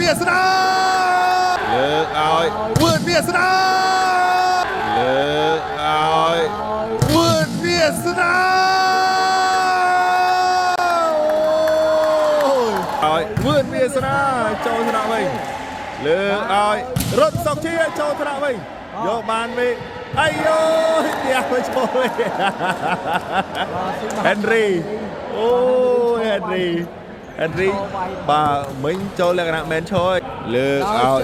វាសនាលើកឲ្យវឿនវាសនាលើកឲ្យវឿនវាសនាឲ្យវឿនវាសនាចូលថ្នាក់វិញលើកឲ្យរត់សុកជាចូលថ្នាក់វិញយកបានវិញអាយូផ្ទះទៅចូលវិញហេនរីអូហេនរីបាទមិញចូលលក្ខណៈមែនឈយលើកឲ្យ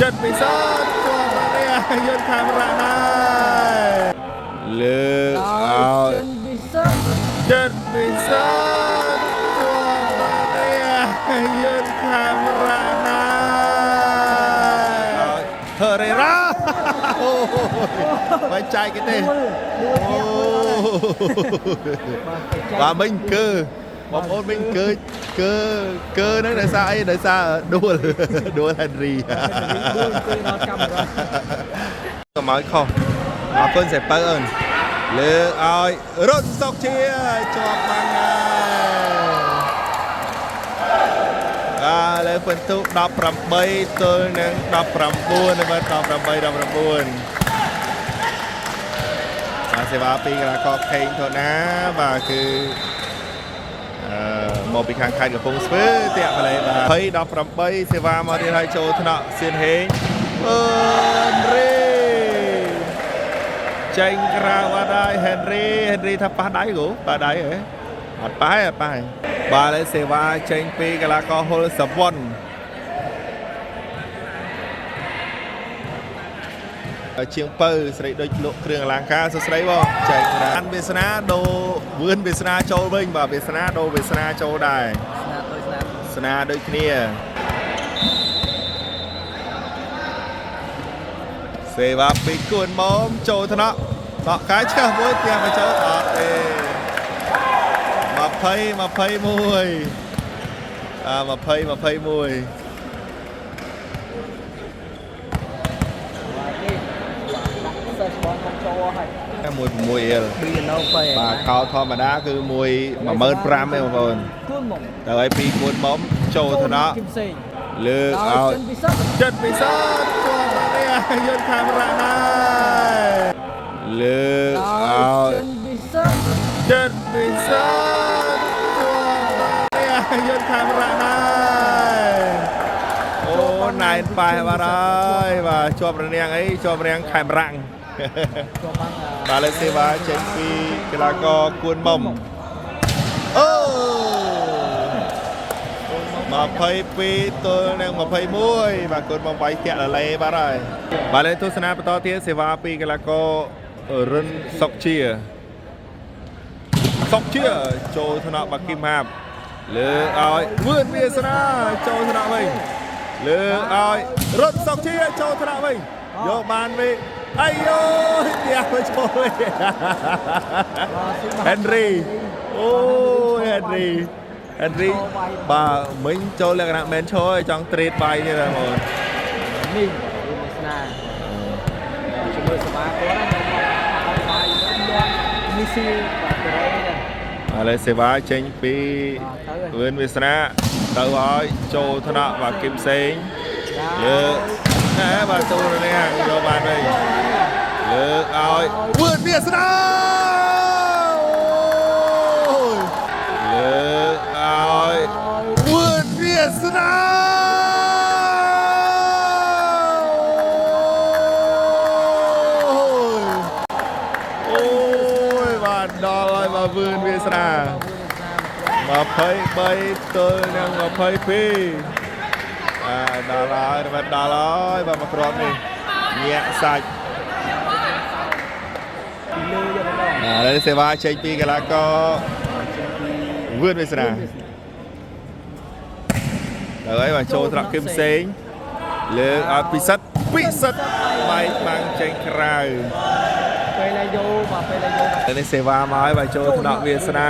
ចិត្តពិសោធន៍ជាប់នេះយន្តកាមេរ៉ាហើយលើកឲ្យចិត្តពិសោធន៍ជាប់នេះយន្តកាមេរ៉ាហើយហឺរេរ៉ាអូមិនចាយគេទេអូបាទមិញគឺបងប្អូនមិញគឺនឹងដោយសារអីដោយសារដួលហេនរីទៅមកខុសអរគុណសេពៅអូនលើកឲ្យរត់សុកជាជាប់បានហើយលើពិន្ទុ18ទល់នឹង19នៅមើល18បាទសេវាពីកីឡាករខេងធណាបាទគឺមកពីខាងខេត្តកំពង់ស្ពឺតាក់កលេបាទ2018សេវាមកទៀតឲ្យចូលថ្នាក់សៀនហេងអឺរីចេញក្រៅអត់ហើយហេនរីថាប៉ះដៃគូប៉ះដៃហ៎អត់ប៉ះបាទហើយសេវាចេញពីកីឡាករហ៊ុលសវណ្ណជាងពៅស្រីដូចលក់គ្រឿងអលង្ការសួស្ដីបងចែករានវាសនាដូរវឿនវាសនាចូលវិញបាទវាសនាដូរវាសនាចូលដែរស្នាដូចគ្នាសេវាពីគួនមុំចូលថ្នាក់តក់កាយឆ្កឹះមួយផ្ទះមកចូលអត់ទេ21មួយអៀលបាទកោធម្មតាគឺ15000ទេបងប្អូនទៅឲ្យពីគួនមុំចូលថ្នាក់លើកឲ្យចិត្តពិសោធន៍ជាប់នេះយន្តកាមេរ៉ាហើយលើកឲ្យចិត្តពិសោធន៍ជាប់នេះយន្តកាមេរ៉ាហើយអូណែនប៉ែបាទហើយបាទជាប់រនាំងអីជាប់រាំងខេមរាំងបាទលេខសេវាចេញពីកីឡាករគួនមុំអូ22ទល់នឹង21បាទគួនមុំវាយតាក់លលេបាទហើយបាទលេខទស្សនាបន្តទៀតសេវាពីកីឡាកររិនសុកជាចូលថ្នាក់បាគីមហាប់លើកឲ្យវឿនវាសនាចូលថ្នាក់វិញលើកឲ្យរត់សុកជាចូលថ្នាក់វិញយកបានវិញអាយូផ្ទះទៅចូលវិញហេនរីអូហេនរីបាទមិញចូលលក្ខណៈមែនឈយចង់ត្រេតបាយទៀតហ្មងនេះវាស្នាជាមួយសមាគាត់ណាបាយនេះស៊ីបាទទៅហើយឥឡូវសេវាចេញពីវឿនវាសនាទៅឲ្យចូលថ្នាក់បាទគឹមផ្សេងលើកបាទចូលនេះយកបានវិញលើកឲ្យវឿនវាសនាលើកឲ្យវឿនវាសនាអូយបាទដល់ហើយបាទវឿនវាសនា23ទល់នឹង22ដល់ហើយបាទមកគ្រាប់នេះញាក់សាច់ឥឡូវសេវាចេញពីកីឡាករវឿនវាសនាហើយបាទចូលត្រកគឹមផ្សេងលើកឲ្យពិសិដ្ឋបែកបាំងចេញក្រៅពេលឡាយោបាទពេលឡាយោនេះសេវាមកហើយបាទចូលថ្នាក់វាសនា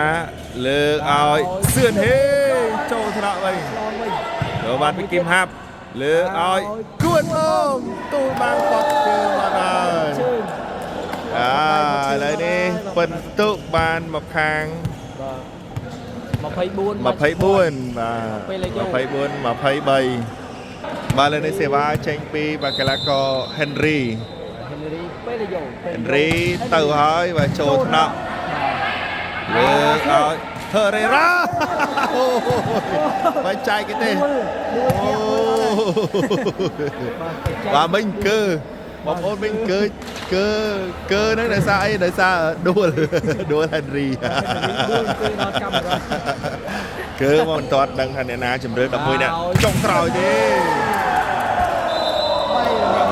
លើកឲ្យសឿនហេចូលថ្នាក់វិញយកបានពីគឹមហាប់លើកឲ្យគួនមុំទូបានបត់ជើងបាត់ហើយឥឡូវនេះពិន្ទុបានមកខាង24បាទ24 23 បាទលើនេះសេវាចេញពីបាកីឡាករ Henry ទៅហើយបាទចូលថ្នាក់លើកឲ្យ Herrera បាច់ចែកគេទេបាទមិញគឺបងប្អូនមិញគឺហ្នឹងដោយសារអីដោយសារដួល Henry គឺមកមិនទាន់ដឹងថាអ្នកណាជំរឿន11នាក់ចុងក្រោយទេ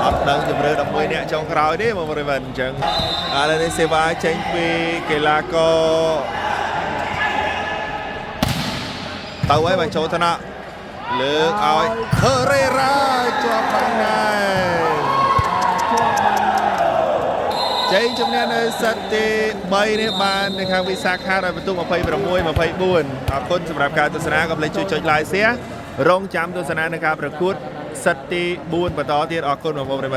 អត់ដឹងជំរឿន11នាក់ចុងក្រោយទេបងប្អូនអញ្ចឹងឥឡូវនេះសេវាចេញពីកីឡាករទៅហើយបើចូលថ្នាក់លើកឲ្យ Herrera ជាប់បានហើយចេញជំនះនៅសិតទី3នេះបាននៅខាងវិសាខាដោយបន្ទុក26-24អរគុណសម្រាប់ការទស្សនាកុំភ្លេចជួយចុច like share រងចាំទស្សនានៅការប្រកួតសិតទី4បន្តទៀតអរគុណបងប្អូន